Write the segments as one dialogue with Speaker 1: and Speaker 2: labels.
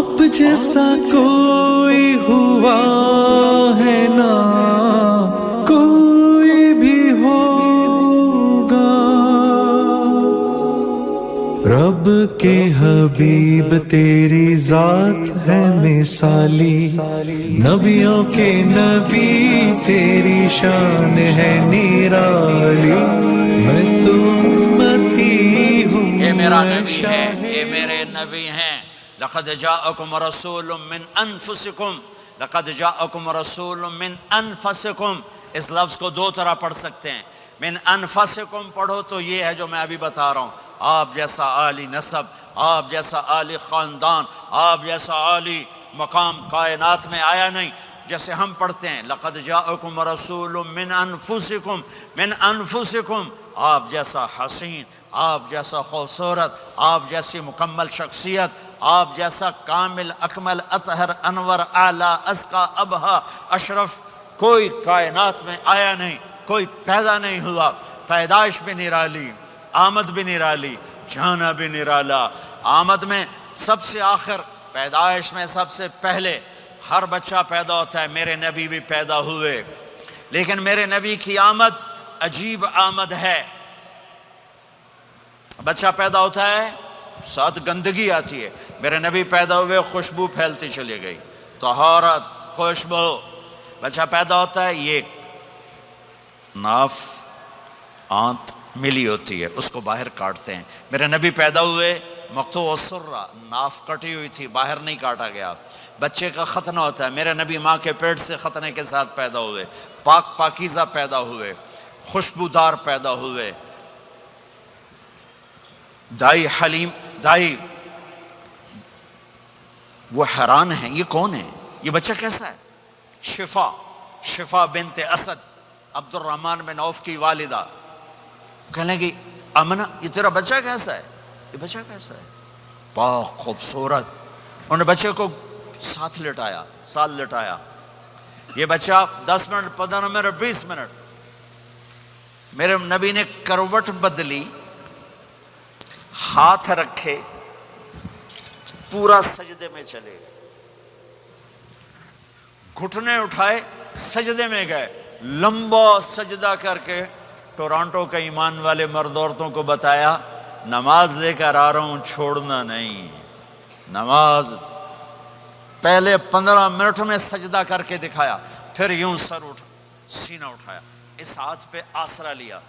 Speaker 1: آپ جیسا کوئی ہوا ہے نہ کوئی بھی ہوگا، رب کے حبیب تیری ذات ہے مثالی، نبیوں کے نبی تیری شان ہے نرالی، میں تو امتی ہوں،
Speaker 2: یہ میرا نبی ہے، یہ میرے نبی ہیں۔ لقد جاءکم رسول من انفسکم، لقد جاءکم رسول من انفسکم، اس لفظ کو دو طرح پڑھ سکتے ہیں۔ من انفسکم پڑھو تو یہ ہے جو میں ابھی بتا رہا ہوں، آپ جیسا عالی نسب، آپ جیسا عالی خاندان، آپ جیسا عالی مقام کائنات میں آیا نہیں۔ جیسے ہم پڑھتے ہیں لقد جاءکم رسول من انفسکم، من انفسکم، آپ جیسا حسین، آپ جیسا خوبصورت، آپ جیسی مکمل شخصیت، آپ جیسا کامل اکمل اطہر انور اعلیٰ ازکیٰ ابہا اشرف کوئی کائنات میں آیا نہیں، کوئی پیدا نہیں ہوا۔ پیدائش بھی نرالی، آمد بھی نرالی، جانا بھی نرالا۔ آمد میں سب سے آخر، پیدائش میں سب سے پہلے ہر بچہ پیدا ہوتا ہے، میرے نبی بھی پیدا ہوئے، لیکن میرے نبی کی آمد عجیب آمد ہے۔ بچہ پیدا ہوتا ہے ساتھ گندگی آتی ہے، میرے نبی پیدا ہوئے خوشبو پھیلتی چلی گئی، طہارت، خوشبو۔ بچہ پیدا ہوتا ہے یہ ناف آنت ملی ہوتی ہے، اس کو باہر کاٹتے ہیں۔ میرے نبی پیدا ہوئے مقطوع السرہ، ناف کٹی ہوئی تھی، باہر نہیں کاٹا گیا۔ بچے کا ختنہ ہوتا ہے، میرے نبی ماں کے پیٹ سے ختنے کے ساتھ پیدا ہوئے، پاک پاکیزہ پیدا ہوئے، خوشبودار پیدا ہوئے۔ دائی حلیم، دائی وہ حیران ہیں، یہ کون ہے، یہ بچہ کیسا ہے؟ شفا بنت اسد، عبد الرحمن بن عوف کی والدہ، کہنے لگی آمنہ یہ تیرا بچہ کیسا ہے، یہ بچہ کیسا ہے، پاک خوبصورت۔ انہوں نے بچے کو ساتھ لٹایا، یہ بچہ 10 منٹ 15 منٹ 20 منٹ، میرے نبی نے کروٹ بدلی، ہاتھ رکھے، پورا سجدے میں چلے گئے، گھٹنے اٹھائے سجدے میں گئے، لمبا سجدہ کر کے ٹورانٹو کے ایمان والے مرد عورتوں کو بتایا نماز لے کر آ رہا ہوں، چھوڑنا نہیں۔ نماز پہلے 15 منٹ میں سجدہ کر کے دکھایا، پھر یوں سینہ اٹھایا، اس ہاتھ پہ آسرا لیا،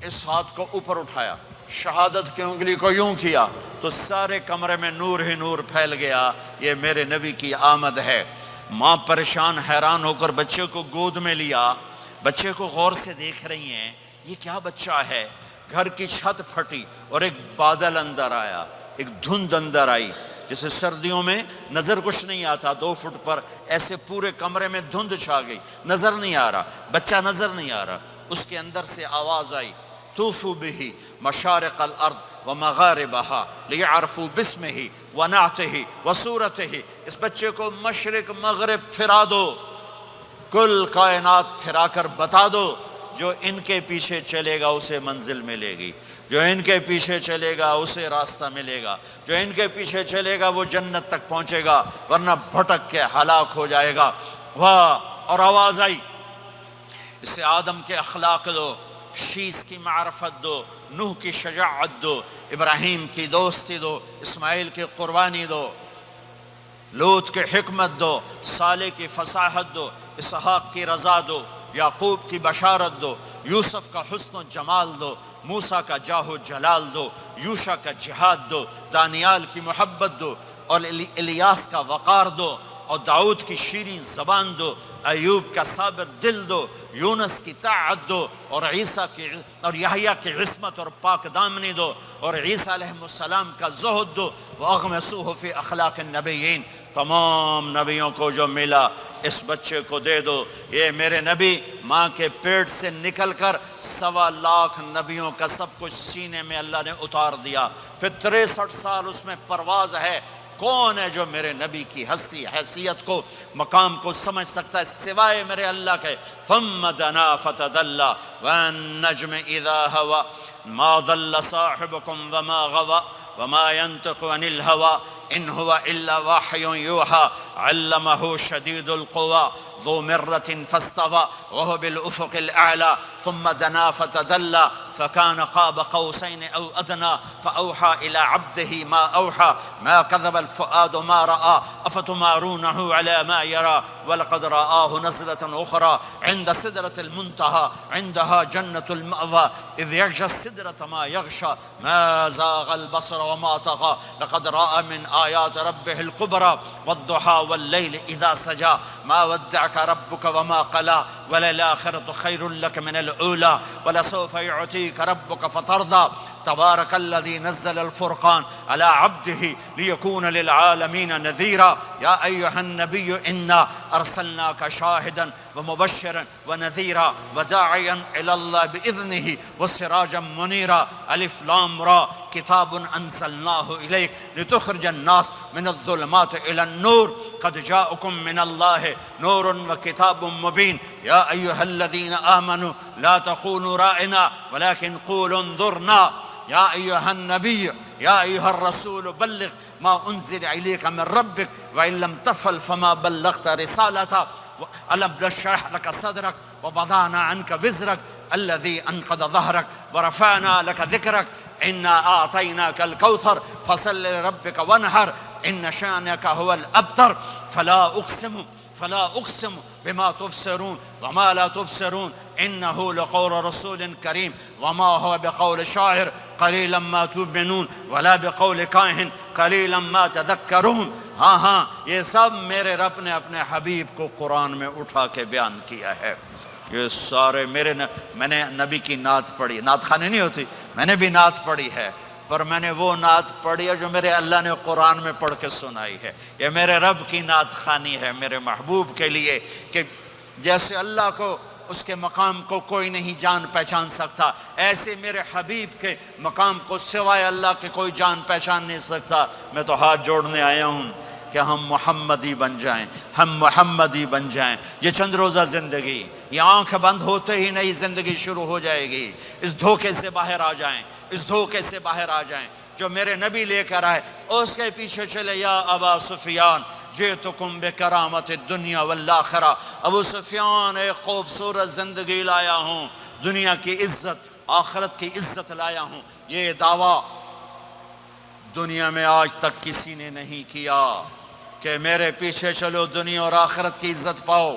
Speaker 2: اس ہاتھ کو اوپر اٹھایا، شہادت کی انگلی کو یوں کیا تو سارے کمرے میں نور ہی نور پھیل گیا۔ یہ میرے نبی کی آمد ہے۔ ماں پریشان حیران ہو کر بچے کو گود میں لیا، بچے کو غور سے دیکھ رہی ہیں، یہ کیا بچہ ہے؟ گھر کی چھت پھٹی اور ایک بادل اندر آیا، ایک دھند اندر آئی، جیسے سردیوں میں نظر کچھ نہیں آتا 2 فٹ پر، ایسے پورے کمرے میں دھند چھا گئی، نظر نہیں آ رہا، بچہ نظر نہیں آ رہا۔ اس کے اندر سے آواز آئی طوفوا بہ مشارق الارض ومغاربہا لیعرفوا باسمہ ونعتہ وصورتہ، اس بچے کو مشرق مغرب پھرا دو، کل کائنات پھرا کر بتا دو، جو ان کے پیچھے چلے گا اسے منزل ملے گی، جو ان کے پیچھے چلے گا اسے راستہ ملے گا، جو ان کے پیچھے چلے گا وہ جنت تک پہنچے گا، ورنہ بھٹک کے ہلاک ہو جائے گا۔ واہ! اور آواز آئی اسے آدم کے اخلاق دو، شیس کی معرفت دو، نوح کی شجاعت دو، ابراہیم کی دوستی دو، اسماعیل کی قربانی دو، لوط کی حکمت دو، صالح کی فصاحت دو، اسحاق کی رضا دو، یعقوب کی بشارت دو، یوسف کا حسن و جمال دو، موسیٰ کا جاہ و جلال دو، یوشع کا جہاد دو، دانیال کی محبت دو، اور الیاس کا وقار دو، اور داؤد کی شیریں زبان دو، ایوب کا صابر دل دو، یونس کی طاعت دو، اور عیسیٰ کی اور یحییٰ کی عصمت اور پاک دامنی دو، اور عیسیٰ علیہ السلام کا زہد دو، وَأَغْمِسُوهُ فِي أَخْلَاقِ النَّبِيِّينَ، تمام نبیوں کو جو ملا اس بچے کو دے دو۔ یہ میرے نبی ماں کے پیٹ سے نکل کر 1.25 لاکھ نبیوں کا سب کچھ سینے میں اللہ نے اتار دیا، پھر 63 سال اس میں پرواز ہے۔ کون ہے جو میرے نبی کی ہستی حیثیت کو مقام کو سمجھ سکتا ہے سوائے میرے اللہ کے؟ ثم دنا فتدلى والنجم اذا هوى ما ضل صاحبكم وما غوى وما ينطق عن الهوى ان هو الا وحی یوحی علمه شدید القوى ذو مرة فاستوى وهو بالأفق الأعلى ثم دنا فتدلى فكان قاب قوسين أو أدنى فأوحى إلى عبده ما أوحى ما كذب الفؤاد ما رأى أفتمارونه على ما يرى ولقد رآه نزلة أخرى عند سدرة المنتهى عندها جنة المأوى إذ يغشى السدرة ما يغشى ما زاغ البصر وما طغى لقد رأى من آيات ربه الكبرى والضحى والليل إذا سجى ما ودعك ربك وما قلى وللآخرة خير لك من الأولى ولسوف يعطيك ربك فترضى تبارك الذي نزل الفرقان على عبده ليكون للعالمين نذيرا يا أيها النبي إنا أرسلناك شاهدا ومبشرا ونذيرا وداعيا إلى الله بإذنه وسراجا منيرا ألف لام را كتاب أنزلناه إليك لتخرج الناس من الظلمات إلى النور قد جاءكم من الله نور وكتاب مبين يا أيها الذين آمنوا لا تخونوا رائنا ولكن قولوا انظرنا يا أيها النبي يا أيها الرسول بلغ ما أنزل إليك من ربك وإن لم تفعل فما بلغت رسالته ألم نشرح لك صدرك ووضعنا عنك وزرك الذي أنقض ظهرك ورفعنا لك ذكرك إنا أعطيناك الكوثر فصل لربك وانحر إن شانك هو الأبتر فلا أقسم بما تبصرون وما لا تبصرون إنه لقول رسول كريم وما هو بقول شاعر قليلا ما تؤمنون ولا بقول کاہن قلیلا ما تذکرون. ہاں یہ سب میرے رب نے اپنے حبیب کو قرآن میں اٹھا کے بیان کیا ہے. یہ سارے میں نے نبی کی نعت پڑھی. نعت خوانی نہیں ہوتی، میں نے بھی نعت پڑھی ہے، پر میں نے وہ نعت پڑھی ہے جو میرے اللہ نے قرآن میں پڑھ کے سنائی ہے. یہ میرے رب کی نعت خوانی ہے میرے محبوب کے لیے کہ جیسے اللہ کو اس کے مقام کو کوئی نہیں جان پہچان سکتا، ایسے میرے حبیب کے مقام کو سوائے اللہ کے کوئی جان پہچان نہیں سکتا. میں تو ہاتھ جوڑنے آیا ہوں کہ ہم محمدی بن جائیں، ہم محمدی بن جائیں. یہ چند روزہ زندگی، یہ آنکھ بند ہوتے ہی نئی زندگی شروع ہو جائے گی. اس دھوکے سے باہر آ جائیں، اس دھوکے سے باہر آ جائیں جو میرے نبی لے کر آئے. اس کے پیچھے چلے. یا ابا سفیان جئتکم بکرامت الدنیا والآخرہ. ابو سفیان ایک خوبصورت زندگی لایا ہوں، دنیا کی عزت آخرت کی عزت لایا ہوں. یہ دعویٰ دنیا میں آج تک کسی نے نہیں کیا کہ میرے پیچھے چلو دنیا اور آخرت کی عزت پاؤ.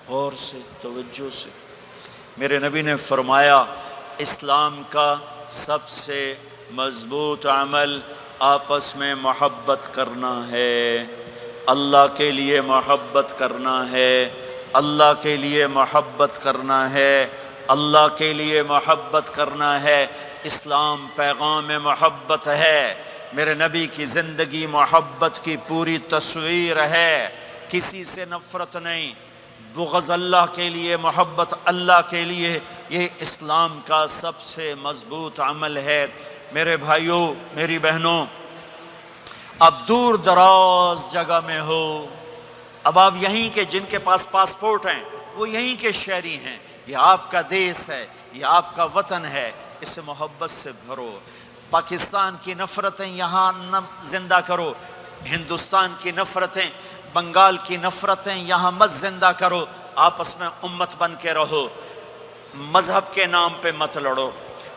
Speaker 2: غور سے توجہ سے میرے نبی نے فرمایا اسلام کا سب سے مضبوط عمل آپس میں محبت کرنا ہے. اللہ کے لیے محبت کرنا ہے، اللہ کے لیے محبت کرنا ہے، اللہ کے لیے محبت کرنا ہے. اسلام پیغام محبت ہے. میرے نبی کی زندگی محبت کی پوری تصویر ہے. کسی سے نفرت نہیں، بغض اللہ کے لیے، محبت اللہ کے لیے. یہ اسلام کا سب سے مضبوط عمل ہے. میرے بھائیوں، میری بہنوں، اب دور دراز جگہ میں ہو، اب آپ یہیں کے جن کے پاس پاسپورٹ ہیں وہ یہیں کے شہری ہیں. یہ آپ کا دیس ہے، یہ آپ کا وطن ہے. اسے محبت سے بھرو. پاکستان کی نفرتیں یہاں نہ زندہ کرو، ہندوستان کی نفرتیں، بنگال کی نفرتیں یہاں مت زندہ کرو. آپس میں امت بن کے رہو، مذہب کے نام پہ مت لڑو.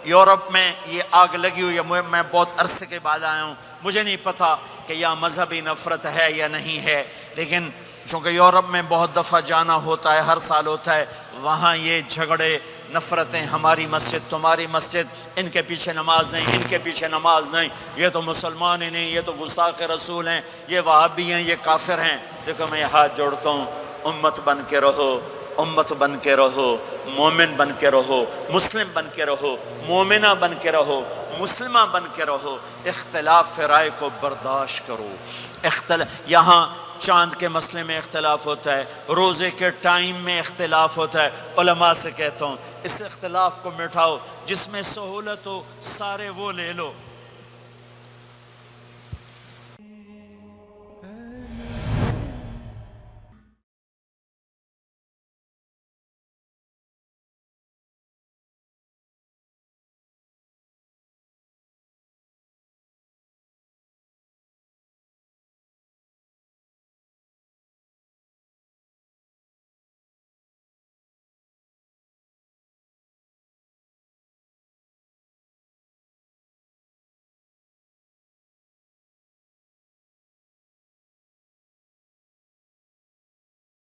Speaker 2: یورپ میں یہ آگ لگی ہوئی ہے. میں بہت عرصے کے بعد آیا ہوں، مجھے نہیں پتا کہ یہاں مذہبی نفرت ہے یا نہیں ہے، لیکن چونکہ یورپ میں بہت دفعہ جانا ہوتا ہے، ہر سال ہوتا ہے، وہاں یہ جھگڑے نفرتیں، ہماری مسجد تمہاری مسجد، ان کے پیچھے نماز نہیں، ان کے پیچھے نماز نہیں، یہ تو مسلمان ہی نہیں، یہ تو گستاخ رسول ہیں، یہ وہابی ہیں، یہ کافر ہیں. دیکھو میں ہاتھ جوڑتا ہوں، امت بن کے رہو، امت بن کے رہو، مومن بن کے رہو، مسلم بن کے رہو، مومنہ بن کے رہو، مسلمہ بن کے رہو. اختلاف رائے کو برداشت کرو. یہاں چاند کے مسئلے میں اختلاف ہوتا ہے، روزے کے ٹائم میں اختلاف ہوتا ہے. علماء سے کہتا ہوں اس اختلاف کو مٹھاؤ. جس میں سہولت ہو سارے وہ لے لو،